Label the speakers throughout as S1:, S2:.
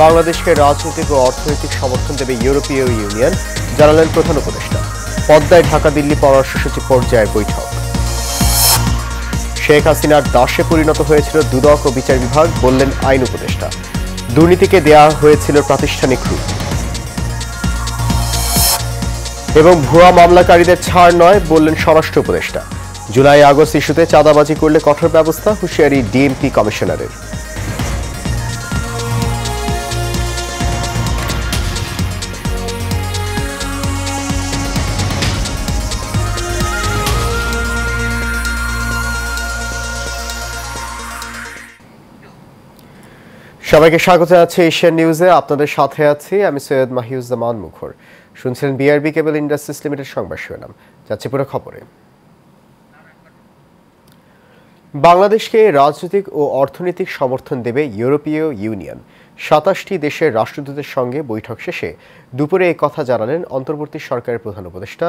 S1: বাংলাদেশকে রাজনৈতিক ও অর্থনৈতিক সমর্থন দেবে ইউরোপীয় ইউনিয়ন, জানালেন প্রধান উপদেষ্টা। পদ্মায় ঢাকা দিল্লি পররাষ্ট্র সচিব পর্যায়ের বৈঠক। শেখ হাসিনার দাসে পরিণত হয়েছিল দুদক ও বিচার বিভাগ, বললেন আইন উপদেষ্টা। দুর্নীতিকে দেয়া হয়েছিল প্রাতিষ্ঠানিক রূপ এবং ভুয়া মামলাকারীদের ছাড় নয়, বললেন স্বরাষ্ট্র উপদেষ্টা। জুলাই আগস্ট ইস্যুতে চাঁদাবাজি করলে কঠোর ব্যবস্থা, হুঁশিয়ারি ডিএমপি কমিশনারের। সবাইকে স্বাগত জানাচ্ছি এশিয়ান নিউজে। আপনাদের সাথে আছি আমি সৈয়দ মাহিউজ্জামান মুখর। শুনছিলেন বিআরবি কেবল ইন্ডাস্ট্রিজ লিমিটেড সংবাদ শিরোনাম। যাচ্ছে পুরো খবরে। বাংলাদেশকে রাজনৈতিক ও অর্থনৈতিক সমর্থন দেবে ইউরোপীয় ইউনিয়ন। ২৭টি দেশের রাষ্ট্রদূতের সঙ্গে বৈঠক শেষে দুপুরে এই কথা জানালেন অন্তর্বর্তী সরকারের প্রধান উপদেষ্টা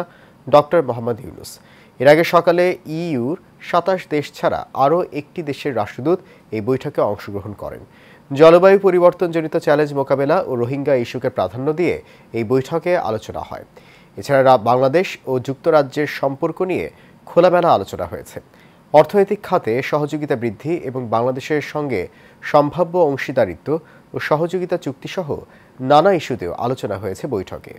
S1: ডক্টর মোহাম্মদ ইউনূস। এর আগে সকালে ইইউর ২৭ দেশ ছাড়া আরও একটি দেশের রাষ্ট্রদূত এই বৈঠকে অংশগ্রহণ করেন। জলবায়ু পরিবর্তনজনিত চ্যালেঞ্জ মোকাবেলা ও রোহিঙ্গা ইস্যুকে প্রাধান্য দিয়ে এই বৈঠকে আলোচনা হয়। এছাড়া বাংলাদেশ ও যুক্তরাজ্যের সম্পর্ক নিয়ে খোলামেলা আলোচনা হয়েছে। অর্থনৈতিক খাতে সহযোগিতা বৃদ্ধি এবং বাংলাদেশের সঙ্গে সম্ভাব্য অংশীদারিত্ব ও সহযোগিতা চুক্তিসহ নানা ইস্যুতেও আলোচনা হয়েছে বৈঠকে।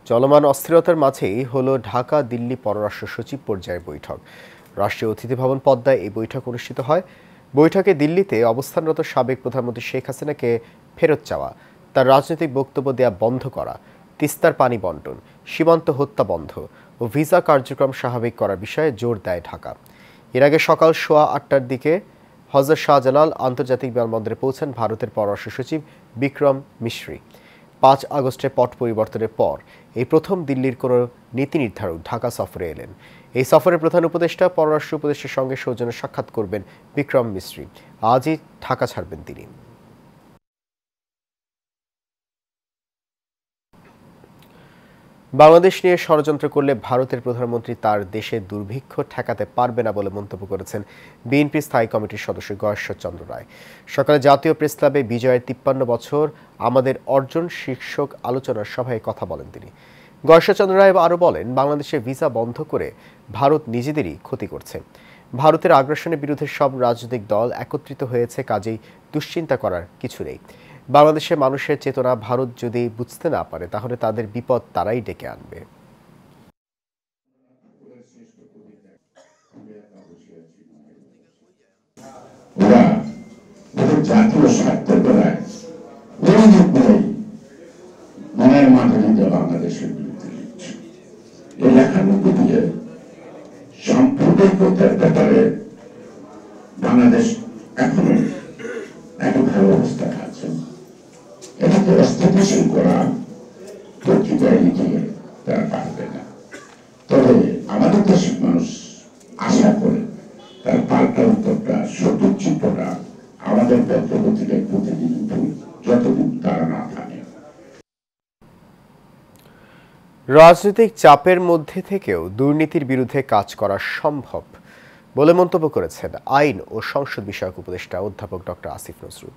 S1: চলমান অস্থিরতার মাঝেই হলো ঢাকা দিল্লি পররাষ্ট্র সচিব পর্যায়ের বৈঠক। রাষ্ট্রীয় অতিথি ভবন পদ্মায় এই বৈঠক অনুষ্ঠিত হয়। বৈঠকে দিল্লিতে অবস্থানরত সাবেক প্রধানমন্ত্রী শেখ হাসিনাকে ফেরত চাওয়া, তার রাজনৈতিক বক্তব্য দেয়া বন্ধ করা, তিস্তার পানি বন্টন, সীমান্ত হত্যা বন্ধ ও ভিসা কার্যক্রম স্বাভাবিক করার বিষয়ে জোর দেয় ঢাকা। এর আগে সকাল 8:15টার দিকে হযরত শাহজালাল আন্তর্জাতিক বিমানবন্দরে পৌঁছান ভারতের পররাষ্ট্র সচিব বিক্রম মিশ্রি। ৫ আগস্টে পট পরিবর্তনের পর এই প্রথম দিল্লির কোনো নীতি নির্ধারক ঢাকা সফরে এলেন। এই সফরে প্রধান উপদেষ্টা পররাষ্ট্র উপদেষ্টার সঙ্গে সৌজন্য সাক্ষাৎ করবেন বিক্রম মিশ্রি। আজই ঢাকা ছাড়বেন তিনি। বাংলাদেশ নিয়ে ষড়যন্ত্র করলে ভারতের প্রধানমন্ত্রী তার দেশে দুর্ভিক্ষ ঠেকাতে পারবে না বলে মন্তব্য করেছেন বিএনপি স্থায়ী কমিটির সদস্য গয়েশ্বর চন্দ্র রায়। সকালে জাতীয় প্রেস ক্লাবে বিজয়ের ৫৩ বছর আমাদের অর্জন শীর্ষক আলোচনার সভায় কথা বলেন তিনি। গয়েশ্বর চন্দ্র রায় আরও বলেন, বাংলাদেশের ভিসা বন্ধ করে ভারত নিজেদেরই ক্ষতি করছে। ভারতের আগ্রাসনের বিরুদ্ধে সব রাজনৈতিক দল একত্রিত হয়েছে, কাজেই দুশ্চিন্তা করার কিছু নেই। বাংলাদেশের মানুষের চেতনা ভারত যদি বুঝতে না পারে তাহলে তাদের বিপদ তারাই ডেকে আনবে।
S2: জাতীয় স্বার্থের বেলায় মনের মাধুরীতে বাংলাদেশের বিরুদ্ধে লিখছে। এই লেখার মধ্যে দিয়ে সাম্প্রদায়িকতার ব্যাপারে বাংলাদেশ এখনো একটা ভালো অবস্থা আছে। এটাকে অস্থিতিশীল করা পত্রিকায় লিখে তারা পারবে না। তবে আমাদের দেশের মানুষ আশা করে তার পাল্টা উত্তরটা সঠিক চিত্রটা আমাদের পত্রপত্রিকায় প্রতিদিন যতদিন তারা না থাকে।
S1: রাজনৈতিক চাপের মধ্যে থেকেও দুর্নীতির বিরুদ্ধে কাজ করা সম্ভব বলে মন্তব্য করেছেন আইন ও সংসদ বিষয়ক উপদেষ্টা অধ্যাপক ডক্টর আসিফ নজরুল।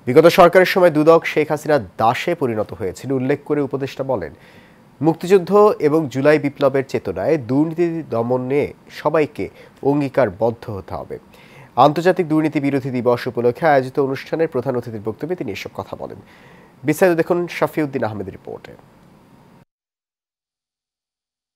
S1: বিগত সরকারের সময় দুদক শেখ হাসিনার দাসে পরিণত হয়েছিল উল্লেখ করে উপদেষ্টা বলেন, মুক্তিযুদ্ধ এবং জুলাই বিপ্লবের চেতনায় দুর্নীতি দমনে সবাইকে অঙ্গীকারবদ্ধ হতে হবে। আন্তর্জাতিক দুর্নীতি বিরোধী দিবস উপলক্ষে আয়োজিত অনুষ্ঠানের প্রধান অতিথির বক্তব্যে তিনি এসব কথা বলেন। বিস্তারিত দেখুন শাফিউদ্দিন আহমেদের রিপোর্টে।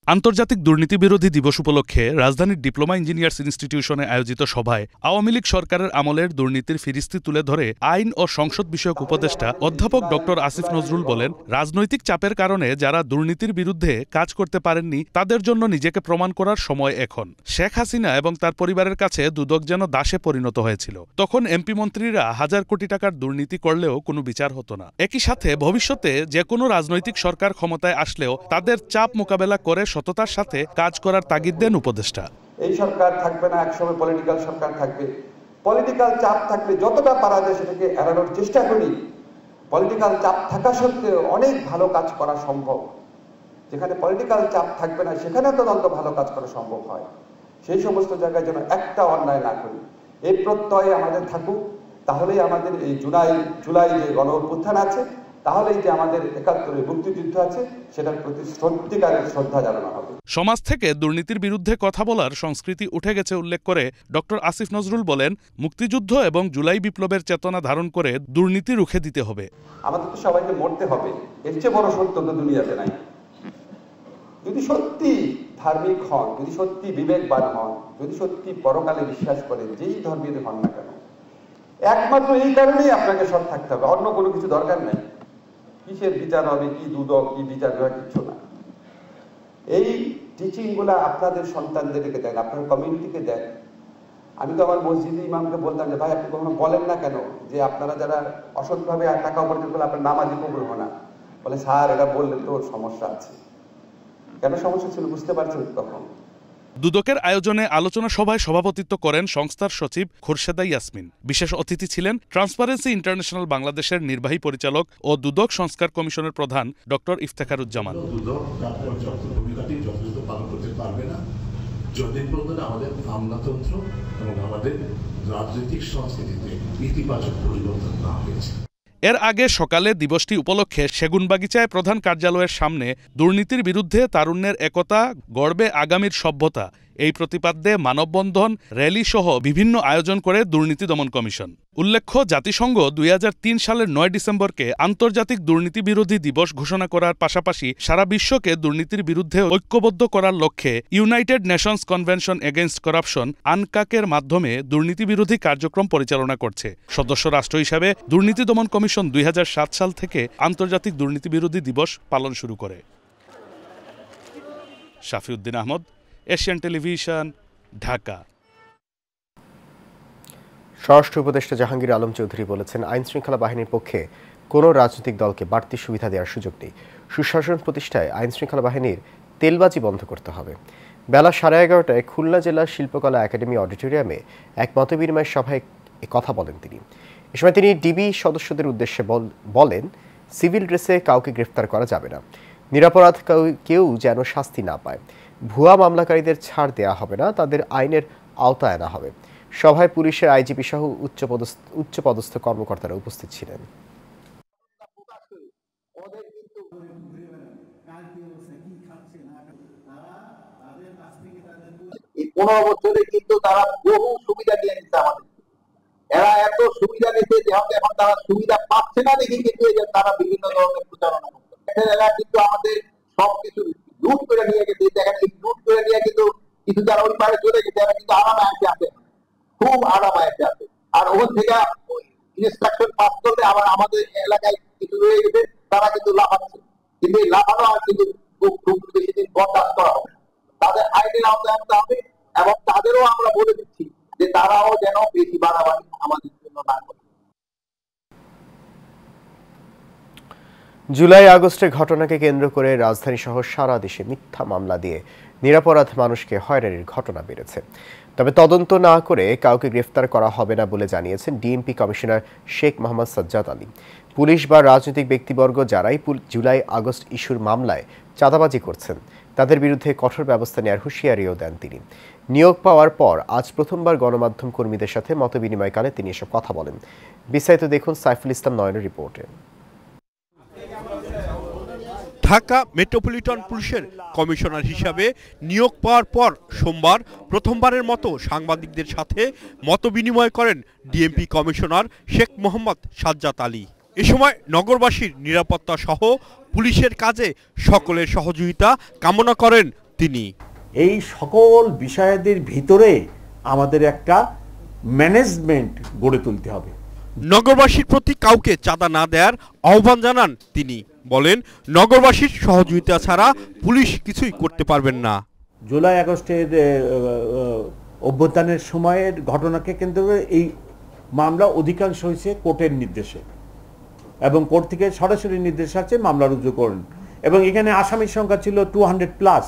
S3: আন্তর্জাতিক দুর্নীতি বিরোধী দিবস উপলক্ষে রাজধানীর ডিপ্লোমা ইঞ্জিনিয়ার্স ইনস্টিটিউশনে আয়োজিত সভায় আওয়ামী লীগ সরকারের আমলের দুর্নীতির ফিরিস্তি তুলে ধরে আইন ও সংসদ বিষয়ক উপদেষ্টা অধ্যাপক ডক্টর আসিফ নজরুল বলেন, রাজনৈতিক চাপের কারণে যারা দুর্নীতির বিরুদ্ধে কাজ করতে পারেননি তাদের জন্য নিজেকে প্রমাণ করার সময় এখন। শেখ হাসিনা এবং তার পরিবারের কাছে দুদক যেন দাসে পরিণত হয়েছিল। তখন এমপি মন্ত্রীরা হাজার কোটি টাকার দুর্নীতি করলেও কোনো বিচার হতো না। একই সাথে ভবিষ্যতে যে কোনো রাজনৈতিক সরকার ক্ষমতায় আসলেও তাদের চাপ মোকাবেলা করে সততার সাথে কাজ করার তাগিদ দেন উপদেষ্টা।
S4: এই সরকার থাকবে না, একসময় পলিটিক্যাল সরকার থাকবে। পলিটিক্যাল চাপ থাকলে যতটা পারা যায় সেটাকে এড়ানোর চেষ্টা করি। পলিটিক্যাল চাপ থাকা সত্ত্বেও অনেক ভালো কাজ করা সম্ভব। যেখানে পলিটিক্যাল চাপ থাকবে না সেখানে তদন্ত ভালো কাজ করা সম্ভব হয়। সেই সমস্ত জায়গায় যেন একটা অন্যায় না করি, এই প্রত্যয় আমাদের থাকুক। তাহলেই আমাদের এই জুলাই যে গণ অভ্যুত্থান আছে, তাহলেই যে আমাদের ৭১-এর মুক্তিযুদ্ধ আছে, সেটার প্রতি সত্যিকারের শ্রদ্ধা জানানো হবে।
S3: সমাজ থেকে দুর্নীতির বিরুদ্ধে কথা বলার সংস্কৃতি উঠে গেছে উল্লেখ করে ডক্টর আসিফ নজরুল বলেন, মুক্তিযুদ্ধ এবং জুলাই বিপ্লবের চেতনা ধারণ করে দুর্নীতি রুখে দিতে হবে।
S4: আমাদের তো সবাইকে মরতে হবে, এর চেয়ে বড় সত্য তো দুনিয়াতে নাই। যদি সত্যি ধার্মিক হন, যদি সত্যি বিবেকবান হন, যদি সত্যি পরকালে বিশ্বাস করেন, যেই ধর্মের হন না কেন, একমাত্র এই কারণেই আপনাকে সৎ থাকতে হবে, অন্য কোনো কিছু দরকার নেই। কিসের বিচার হবে, কি দুদক, কি বিচার বিভাগ, কিছু না। এই টিচিং গুলা আপনাদের সন্তানদেরকে দেন, আপনার কমিউনিটিকে দেন। আমি তো আমার মসজিদে ইমামকে বলতাম যে ভাই আপনি কখনো বলেন না কেন যে আপনারা যারা অসৎভাবে টাকা উপার্জন করলে আপনার নামাজি কবুল হয় না? বলে স্যার এটা বললে তো সমস্যা আছে। কেন সমস্যা ছিল বুঝতে পারছেন তখন?
S3: দুদকের আয়োজনে আলোচনা সভায় সভাপতিত্ব করেন সংস্থার সচিব খোরশেদা ইয়াসমিন। বিশেষ অতিথি ছিলেন ট্রান্সপারেন্সি ইন্টারন্যাশনাল বাংলাদেশের নির্বাহী পরিচালক ও দুদক সংস্কার কমিশনের প্রধান ডক্টর ইফতেখারুজ্জামান।
S5: যতদিন পর্যন্ত আমাদের আমলাতন্ত্র এবং আমাদের রাজনৈতিক সংস্কৃতিতে ইতিবাচক পরিবর্তন না হয়েছে।
S3: এর আগে সকালে দিবসটি উপলক্ষে সেগুনবাগিচায় প্রধান কার্যালয়ের সামনে দুর্নীতির বিরুদ্ধে তারুণ্যের একতা, গড়বে আগামীর সভ্যতা এই প্রতিপাদ্যে মানববন্ধন, র্যালি সহ বিভিন্ন আয়োজন করে দুর্নীতি দমন কমিশন। উল্লেখ্য, জাতিসংঘ ২০০৩ সালের ৯ ডিসেম্বরকে আন্তর্জাতিক দুর্নীতি বিরোধী দিবস ঘোষণা করার পাশাপাশি সারা বিশ্বকে দুর্নীতির বিরুদ্ধে ঐক্যবদ্ধ করার লক্ষ্যে United Nations convention against corruption আনকাকের মাধ্যমে দুর্নীতি বিরোধী কার্যক্রম পরিচালনা করছে। সদস্য রাষ্ট্র হিসাবে দুর্নীতি দমন কমিশন ২০০৭ সাল থেকে আন্তর্জাতিক দুর্নীতি বিরোধী দিবস পালন শুরু করে। শাফিউদ্দিন আহমদ, এশিয়ান টেলিভিশন, ঢাকা।
S1: স্বরাষ্ট্র উপদেষ্টা জাহাঙ্গীর আলম চৌধুরী বলেছেন, আইনশৃঙ্খলা বাহিনীর পক্ষে কোনো রাজনৈতিক দলকে বাড়তি সুবিধা দেওয়ার সুযোগ নেই। সুশাসন প্রতিষ্ঠায় আইনশৃঙ্খলা বাহিনীর তেলবাজি বন্ধ করতে হবে। বেলা 11:30টায় খুলনা জেলা শিল্পকলা একাডেমি অডিটোরিয়ামে এক মতবিনিময় সভায় কথা বলেন তিনি। এ সময় তিনি ডিবি সদস্যদের উদ্দেশ্যে বলেন, সিভিল ড্রেসে কাউকে গ্রেফতার করা যাবে না, নিরপরাধ কেউ যেন শাস্তি না পায়, ভুয়া মামলাকারীদের ছাড় দেওয়া হবে না, তাদের আইনের আওতায় আনা হবে। সভায় পুলিশের আইজিপি সহ উচ্চপদস্থ কর্মকর্তারা উপস্থিত ছিলেন।
S6: 15 বছরে কিন্তু তারা বহু সুবিধা নিয়ে নিচ্ছে আমাদের। এরা এত সুবিধা নিচ্ছে যে এখন তারা সুবিধা পাচ্ছে না দেখে কিন্তু তারা বিভিন্ন ধরনের প্রচারণা করছে। এরা কিন্তু আমাদের সবকিছু লুট করে নিয়ে গেছে। দেখেন এই লুট করে নিয়ে কিন্তু কিছু যারা ওই পারে চলে গেছে এরা কিন্তু আরামায়েশে আছে, খুব আরামায়েশে আছে। আর ওখান থেকে ইনস্ট্রাকশন পাস করলে আবার আমাদের এলাকায় কিছু রয়ে গেছে, তারা কিন্তু লাফাচ্ছে। কিন্তু এই লাফানো আর কিন্তু খুব বেশি দিন বরদাস্ত করা হবে। তাদের আইনের আওতায় আনতে হবে এবং তাদেরও আমরা বলে দিচ্ছি যে তারাও যেন বেশি বাড়াবাড়ি আমাদের জন্য না করে।
S1: জুলাই আগস্টের ঘটনাকে কেন্দ্র করে রাজধানী সহ সারা দেশে মিথ্যা মামলা দিয়ে নিরপরাধ মানুষকে হয়রানির ঘটনা বেড়েছে। তবে তদন্ত না করে কাউকে গ্রেফতার করা হবে না বলে জানিয়েছেন DMP commissioner Sheikh Mohammad Sajjad Ali. Police বা রাজনৈতিক ব্যক্তিবর্গ যারাই জুলাই আগস্ট ইস্যুর মামলায় চাঁদাবাজি করছেন তাদের বিরুদ্ধে কঠোর ব্যবস্থা নেওয়ার হুঁশিয়ারিও দেন তিনি। নিয়োগ পাওয়ার পর আজ প্রথমবার গণমাধ্যম কর্মীদের সাথে মতবিনিময়কালে তিনি এসব কথা বলেন। বিস্তারিত দেখুন সাইফুল ইসলাম নয়নের রিপোর্টে।
S7: ঢাকা মেট্রোপলিটন পুলিশের কমিশনার হিসাবে নিয়োগ পাওয়ার পর সোমবার প্রথমবারের মতো সাংবাদিকদের সাথে মতবিনিময় করেন ডিএমপি কমিশনার শেখ মোহাম্মদ সাজ্জাদ আলী। এ সময় নগরবাসীর নিরাপত্তা সহ পুলিশের কাজে সকলের সহযোগিতা কামনা করেন তিনি।
S8: এই সকল বিষয়াদির ভিতরে আমাদের একটা ম্যানেজমেন্ট গড়ে তুলতে হবে।
S7: নগরবাসীর প্রতি কাউকে চাঁদা না দেওয়ার আহ্বান জানান তিনি। বলেন, নগরবাসীর সহযোগিতা ছাড়া পুলিশ কিছুই করতে পারবেন না।
S8: জুলাই আগস্টের অভ্যুত্থানের সময়ের ঘটনাকে কেন্দ্র করে এই মামলা অধিকাংশ হয়েছে কোর্টের নির্দেশে এবং কোর্ট থেকে সরাসরি নির্দেশ আছে মামলা রুজু করেন এবং এখানে আসামির সংখ্যা ছিল 200+।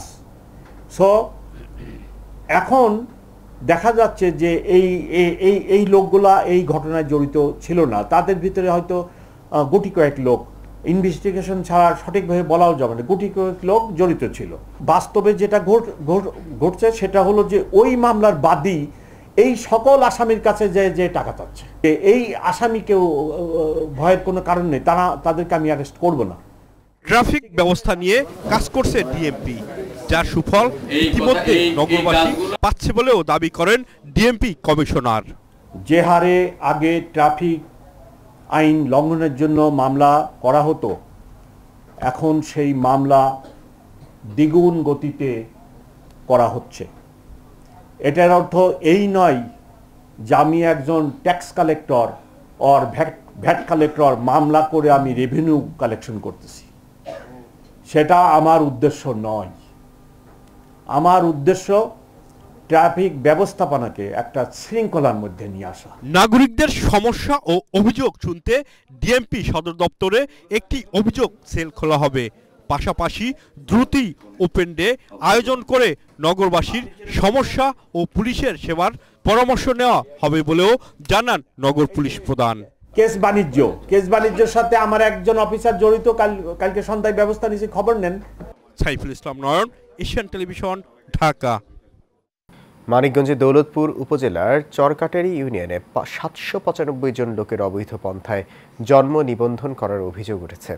S8: সো এখন দেখা যাচ্ছে যে এই লোকগুলা এই ঘটনায় জড়িত ছিল না, তাদের ভিতরে হয়তো গুটি কয়েক লোক ইনভেস্টিগেশন ছাড়া সঠিকভাবে বলাও যাবে না, গুটি কয়েক লোক জড়িত ছিল। বাস্তবে যেটা ঘটছে সেটা হলো যে ওই মামলার বাদী এই সকল আসামির কাছে যে টাকা চাচ্ছে, এই আসামিকেও ভয়ের কোনো কারণ নেই, তাদেরকে আমি অ্যারেস্ট করব না।
S7: ট্রাফিক ব্যবস্থা নিয়ে কাজ করছে ডিএমপি, যার সুফল ইতিমধ্যে নগরবাসী পাচ্ছে বলেও দাবি করেন ডিএমপি কমিশনার।
S8: যে হারে আগে ট্রাফিক আইন লঙ্ঘনের জন্য মামলা করা হতো, এখন সেই মামলা দ্বিগুণ গতিতে করা হচ্ছে। এটার অর্থ এই নয় যে আমি একজন tax collector or VAT collector, মামলা করে আমি রেভিনিউ কালেকশন করতেছি, সেটা আমার উদ্দেশ্য নয়। আমার উদ্দেশ্য ট্রাফিক ব্যবস্থাপনাকে একটা শৃঙ্খলার মধ্যে নিয়ে আসা।
S7: নাগরিকদের সমস্যা ও অভিযোগ শুনতে ডিএমপি সদর দপ্তরে একটি অভিযোগ সেল খোলা হবে। পাশাপাশি দ্রুতই ওপেন ডে আয়োজন করে নগরবাসীর সমস্যা ও পুলিশের সেবার পরামর্শ নেওয়া হবে বলেও জানান নগর পুলিশ প্রধান।
S8: কেস বাণিজ্যের সাথে আমার একজন অফিসার জড়িত, কালকে সন্ধ্যায় ব্যবস্থা নিয়েছে, খবর নেন।
S7: সাইফুল ইসলাম নয়ন, এশিয়ান টেলিভিশন, ঢাকা।
S1: মানিকগঞ্জের দৌলতপুর উপজেলার চরকাটারি ইউনিয়নে 795 জন লোকের অবৈধ পন্থায় জন্ম নিবন্ধন করার অভিযোগ উঠেছে।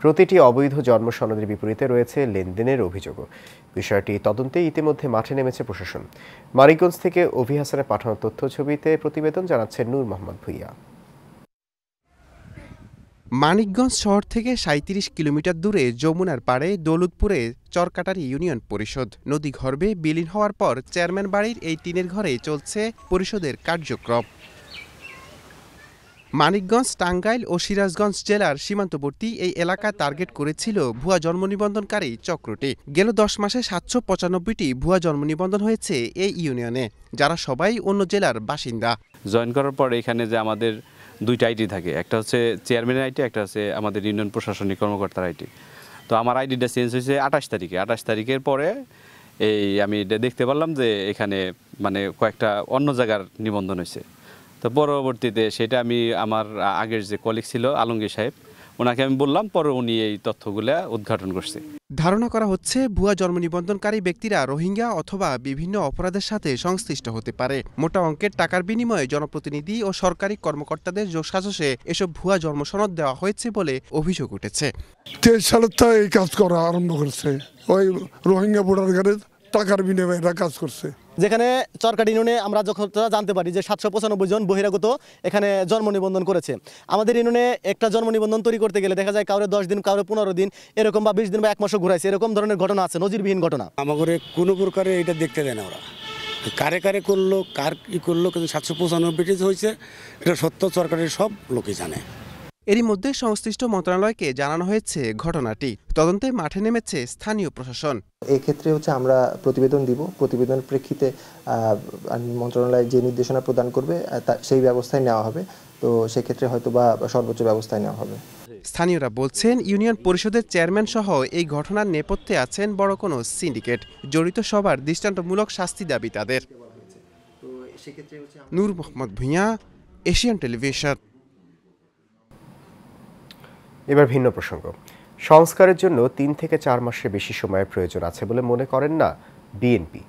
S1: প্রতিটি অবৈধ জন্ম সনদের বিপরীতে রয়েছে লেনদেনের অভিযোগও। বিষয়টি তদন্তে ইতিমধ্যে মাঠে নেমেছে প্রশাসন। মানিকগঞ্জ থেকে অভি হাসানের পাঠানো তথ্য ছবিতে প্রতিবেদন জানাচ্ছেন নূর মোহাম্মদ ভুইয়া।
S9: মানিকগঞ্জ শহর থেকে 37 কিলোমিটার দূরে যমুনার পাড়ে দৌলতপুরে চরকাটারি ইউনিয়ন পরিষদ। নদী গর্ভে বিলীন হওয়ার পর চেয়ারম্যান বাড়ির এই টিনের ঘরে চলছে পরিষদের কার্যক্রম। মানিকগঞ্জ, টাঙ্গাইল ও সিরাজগঞ্জ জেলার সীমান্তবর্তী এই এলাকা টার্গেট করেছিল ভুয়া জন্ম নিবন্ধনকারী চক্রটি। গেল 10 মাসে 795টি ভুয়া জন্ম নিবন্ধন হয়েছে এই ইউনিয়নে, যারা সবাই অন্য জেলার বাসিন্দা।
S10: জয়েন করার পর এখানে যে আমাদের দুইটা আইডি থাকে, একটা হচ্ছে চেয়ারম্যানের আইডি, একটা হচ্ছে আমাদের ইউনিয়ন প্রশাসনিক কর্মকর্তার আইডি। তো আমার আইডিটা চেঞ্জ হয়েছে 28 তারিখে। 28 তারিখের পরে আমি দেখতে পারলাম যে এখানে মানে কয়েকটা অন্য জায়গার নিবন্ধন হয়েছে। তো পরবর্তীতে সেটা আমি আমার আগের যে কলিগ ছিল আলমগীর সাহেব, ওনাকে আমি বললাম, পরে উনি এই তথ্যগুলো উদ্ঘাটন করছে।
S9: ধারণা করা হচ্ছে ভুয়া জন্ম নিবন্ধনকারী ব্যক্তিরা রোহিঙ্গা অথবা বিভিন্ন অপরাধের সাথে সংশ্লিষ্ট হতে পারে। মোটা অঙ্কের টাকার বিনিময়ে জনপ্রতিনিধি ও সরকারি কর্মকর্তাদের যোগসাজশে এসব ভুয়া জন্ম সনদ দেওয়া হয়েছে বলে অভিযোগ উঠেছে।
S11: 23 সালের থেকে এই কাজ করা আরম্ভ করছে, ওই রোহিঙ্গা ভোটার কার্ডের টাকার বিনিময়ে এরা কাজ করছে।
S12: যেখানে চরকাটি ইউনিয়নে আমরা যখন জানতে পারি যে 795 জন বহিরাগত এখানে জন্ম নিবন্ধন করেছে। আমাদের ইউনিয়নে একটা জন্ম নিবন্ধন তৈরি করতে গেলে দেখা যায় কাউরে 10 দিন, কাউরে 15 দিন, এরকম বা 20 দিন বা 1 মাসও ঘুরাইছে। এরকম ধরনের ঘটনা আছে, নজিরবিহীন ঘটনা।
S13: আমাদের কোনো প্রকারে এটা দেখতে দেয় না, ওরা কারে কারে করলো, কার কি করলো, কিন্তু 795 হয়েছে, এটা সত্য সরকারের সব লোকই জানে।
S9: এরই মধ্যে সংশ্লিষ্ট মন্ত্রণালয়কে জানানো হয়েছে ঘটনাটি। তদন্তে মাঠে নেমেছে স্থানীয় প্রশাসন।
S14: এই ক্ষেত্রে আমরা প্রতিবেদন দিব, প্রতিবেদনের প্রেক্ষিতে মন্ত্রণালয় যে নির্দেশনা প্রদান করবে সেই ব্যবস্থায় নেওয়া হবে। তো সেক্ষেত্রে হয়তো বা সর্বোচ্চ ব্যবস্থায় নেওয়া হবে।
S9: স্থানীয়রা বলছেন, ইউনিয়ন পরিষদের চেয়ারম্যান সহ এই ঘটনার নেপথ্যে আছেন বড় কোনো সিন্ডিকেট। জড়িত সবার দৃষ্টান্তমূলক শাস্তি দাবি তাদের। নূর মোহাম্মদ ভুঁইয়া, এশিয়ান টেলিভিশন।
S1: এবার ভিন্ন প্রসঙ্গ। সংস্কারের জন্য 3 থেকে 4 মাসের বেশি সময়ের প্রয়োজন আছে বলে মনে করেন না বিএনপি।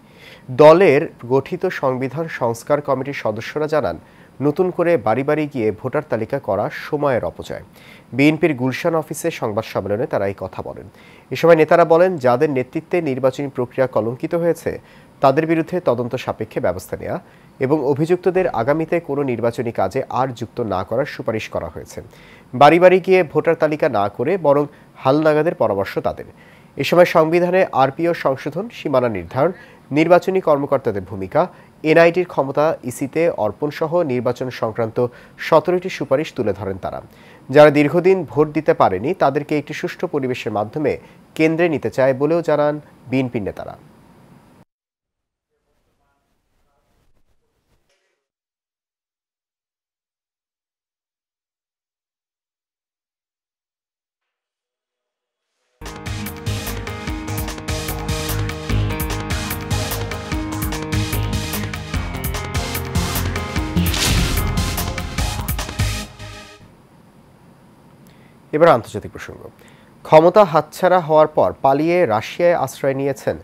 S1: দলের গঠিত সংবিধান সংস্কার কমিটির সদস্যরা জানান, নতুন করে বাড়ি বাড়ি গিয়ে ভোটার তালিকা করা সময়ের অপচয়। বিএনপির গুলশান অফিসে সংবাদ সম্মেলনে তারা এই কথা বলেন। এ সময় নেতারা বলেন, যাদের নেতৃত্বে নির্বাচনী প্রক্রিয়া কলঙ্কিত হয়েছে তাদের বিরুদ্ধে তদন্ত সাপেক্ষে ব্যবস্থা নেওয়া এবং অভিযুক্তদের আগামীতে কোনো নির্বাচনী কাজে আর যুক্ত না করার সুপারিশ করা হয়েছে। বাড়ি বাড়ি গিয়ে ভোটার তালিকা না করে বরং হালনাগাদের পরামর্শ তাদের। এ সময় সংবিধানে আরপিও সংশোধন, সীমানা নির্ধারণ, নির্বাচনী কর্মকর্তাদের ভূমিকা, এনআইটির ক্ষমতা ইসিতে অর্পণ সহ নির্বাচন সংক্রান্ত 17টি সুপারিশ তুলে ধরেন তারা। যারা দীর্ঘদিন ভোট দিতে পারেনি তাদেরকে একটি সুষ্ঠু পরিবেশের মাধ্যমে কেন্দ্রে নিতে চায় বলেও জানান বিএনপির নেতারা। এবার আন্তর্জাতিক প্রসঙ্গ। ক্ষমতা হাতছাড়া হওয়ার পর পালিয়ে রাশিয়ায় আশ্রয় নিয়েছেন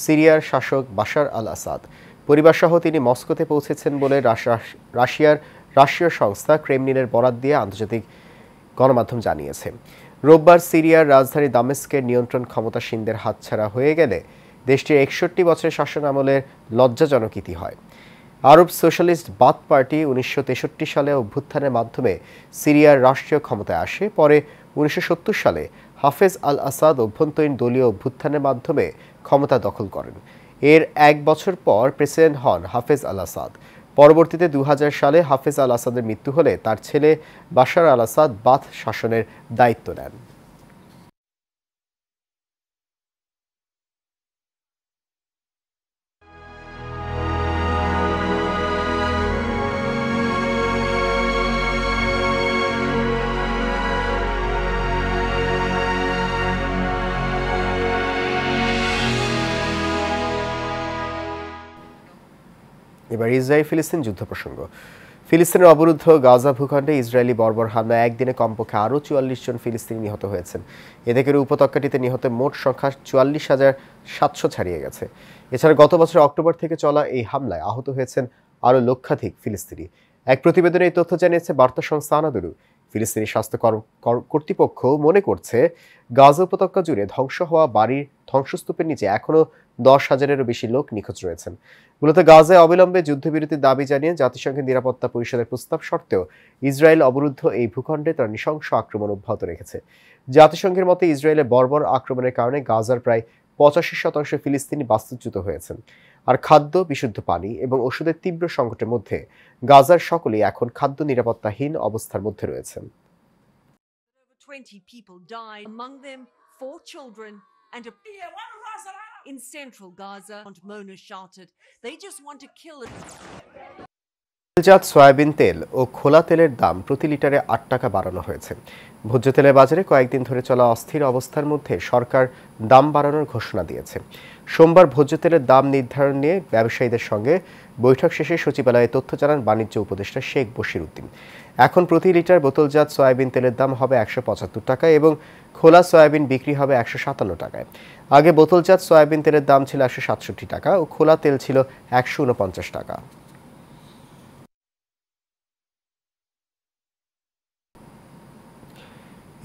S1: সিরিয়ার শাসক বাশার আল আসাদ। পরিবারসহ তিনি মস্কোতে পৌঁছেছেন বলে রাশিয়ার রাষ্ট্রীয় সংস্থা ক্রেমলিনের বরাত দিয়ে আন্তর্জাতিক গণমাধ্যম জানিয়েছে। রোববার সিরিয়ার রাজধানী দামেস্কের নিয়ন্ত্রণ ক্ষমতাসীনদের হাতছাড়া হয়ে গেলে দেশটির 61 বছরের শাসন আমলের লজ্জাজনক ইতি হয়। আরব সোশ্যালিস্ট বাথ পার্টি 1963 সালে অভ্যুত্থানের মাধ্যমে সিরিয়ার রাষ্ট্রীয় ক্ষমতায় আসে। পরে 1970 সালে হাফেজ আল আসাদ অভ্যন্তরীণ দলীয় অভ্যুত্থানের মাধ্যমে ক্ষমতা দখল করেন। এর 1 বছর পর প্রেসিডেন্ট হন হাফেজ আল আসাদ। পরবর্তীতে 2000 সালে হাফেজ আল আসাদের মৃত্যু হলে তার ছেলে বাশার আল আসাদ বাথ শাসনের দায়িত্ব নেন। এবার ইসরায়েল ফিলিস্তিন যুদ্ধ প্রসঙ্গ। ফিলিস্তিনের অবরুদ্ধ গাজা ভূখণ্ডে ইসরায়েলি বর্বর হামলায় একদিনে কমপক্ষে আরও 44 জন ফিলিস্তিনি নিহত হয়েছেন। এদিকে উপত্যকাটিতে নিহত মোট সংখ্যা 44,700 ছাড়িয়ে গেছে। এছাড়া গত বছর অক্টোবর থেকে চলা এই হামলায় আহত হয়েছেন আরও লক্ষাধিক ফিলিস্তিনি। এক প্রতিবেদনে এই তথ্য জানিয়েছে বার্তা সংস্থা আনাদুলু। ফিলিস্তিনি স্বাস্থ্য কর্তৃপক্ষ মনে করছে গাজা উপত্যকা জুড়ে ধ্বংস হওয়া বাড়ির ধ্বংসস্তূপের নিচে এখনও 10,000-এরও বেশি লোক নিখোঁজ রয়েছেন। মূলত গাজায় অবিলম্বে যুদ্ধবিরতির দাবি জানিয়ে জাতিসংঘের নিরাপত্তা পরিষদের প্রস্তাব সত্ত্বেও ইসরায়েল অবরুদ্ধ এই ভূখণ্ডে তার নৃশংস আক্রমণ অব্যাহত রেখেছে। জাতিসংঘের মতে ইসরায়েলের বর্বর আক্রমণের কারণে গাজার প্রায় 85% ফিলিস্তিনি বাস্তুচ্যুত হয়েছেন। আর খাদ্য, বিশুদ্ধ পানি এবং ওষুধের তীব্র সংকটের মধ্যে গাজার সকলেই এখন খাদ্য নিরাপত্তাহীন অবস্থার মধ্যে রয়েছেন।
S15: 20 people died, among them 4 children and in central Gaza. Mona shouted, they just want to kill it.
S1: জাত সয়াবিন তেল ও খোলা তেলের দাম প্রতি লিটারে 8 টাকা বাড়ানো হয়েছে। ভোজ্য তেলের বাজারে কয়েকদিন ধরে চলা অস্থির অবস্থার মধ্যে সরকার দাম বাড়ানোর ঘোষণা দিয়েছে। সোমবার ভোজ্য তেলের দাম নির্ধারণ নিয়ে ব্যবসায়ীদের সঙ্গে বৈঠক শেষে সচিবালয়ে তথ্য জানান বাণিজ্য উপদেষ্টা শেখ বশির উদ্দিন। এখন প্রতি লিটার বোতলজাত সয়াবিন তেলের দাম হবে 175 টাকা এবং খোলা সয়াবিন বিক্রি হবে 157 টাকায়। আগে বোতলজাত সয়াবিন তেলের দাম ছিল 167 টাকা ও খোলা তেল ছিল 149 টাকা।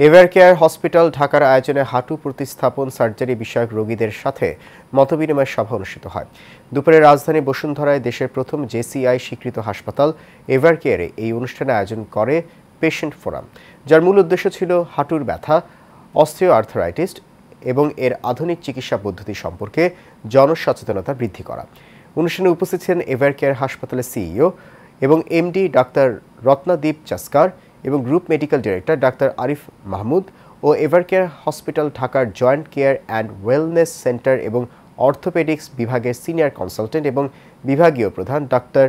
S1: এভারকেয়ার হসপিটাল ঢাকার আয়োজনে হাঁটু প্রতিস্থাপন সার্জারি বিষয়ক রোগীদের সাথে মতবিনিময় সভা অনুষ্ঠিত হয়। দুপুরে রাজধানী বসুন্ধরায় দেশের প্রথম জেসিআই স্বীকৃত হাসপাতাল এভারকেয়ারে এই অনুষ্ঠানে আয়োজন করে পেশেন্ট ফোরাম, যার মূল উদ্দেশ্য ছিল হাঁটুর ব্যথা, অস্টিও আর্থারাইটিস এবং এর আধুনিক চিকিৎসা পদ্ধতি সম্পর্কে জনসচেতনতা বৃদ্ধি করা। অনুষ্ঠানে উপস্থিত ছিলেন এভারকেয়ার হাসপাতালের সিইও এবং এমডি ডাক্তার রত্নাদীপ চাস্কার এবং group medical director doctor Arif Mahmud ও এভারকেয়ার হসপিটাল ঢাকার joint care and wellness centre এবং অর্থোপেডিক্স বিভাগের সিনিয়র কনসালটেন্ট এবং বিভাগীয় প্রধান ডাক্তার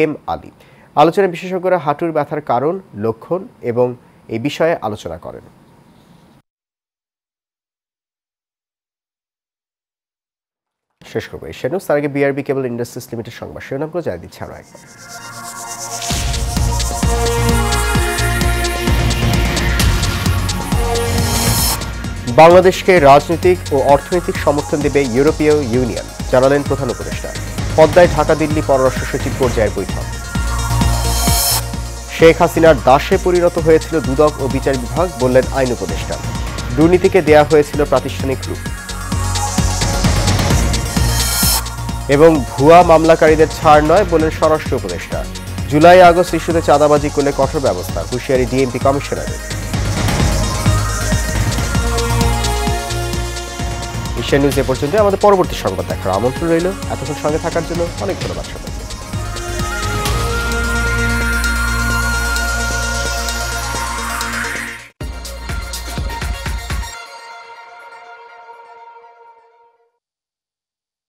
S1: এম আলী। আলোচনায় বিশেষজ্ঞরা হাঁটুর ব্যথার কারণ, লক্ষণ এবং এই বিষয়ে আলোচনা করেন। শেষ করবো এশিয়া নিউজ। তার আগে বিআরবি কেবল ইন্ডাস্ট্রিজ লিমিটেড সংবাদ শিরোনামগুলো জানিয়ে দিচ্ছে আরও একবার। বাংলাদেশকে রাজনৈতিক ও অর্থনৈতিক সমর্থন দেবে ইউরোপীয় ইউনিয়ন, জানালেন প্রধান উপদেষ্টা। পদ্মায় ঢাকা দিল্লি পররাষ্ট্র সচিব পর্যায়ের বৈঠক। শেখ হাসিনার দাসে পরিণত হয়েছিল দুদক ও বিচার বিভাগ, বললেন আইন উপদেষ্টা। দুর্নীতিকে দেয়া হয়েছিল প্রাতিষ্ঠানিক রূপ। এবং ভুয়া মামলাকারীদের ছাড় নয়, বললেন স্বরাষ্ট্র উপদেষ্টা। জুলাই আগস্ট ইস্যুতে চাঁদাবাজি করলে কঠোর ব্যবস্থা, হুঁশিয়ারি ডিএমপি কমিশনারের। এশিয়া নিউজ এ পর্যন্ত। আমাদের পরবর্তী সংবাদ দেখার আমন্ত্রণ রইল। এতক্ষণ সঙ্গে থাকার জন্য অনেক ধন্যবাদ সবাই।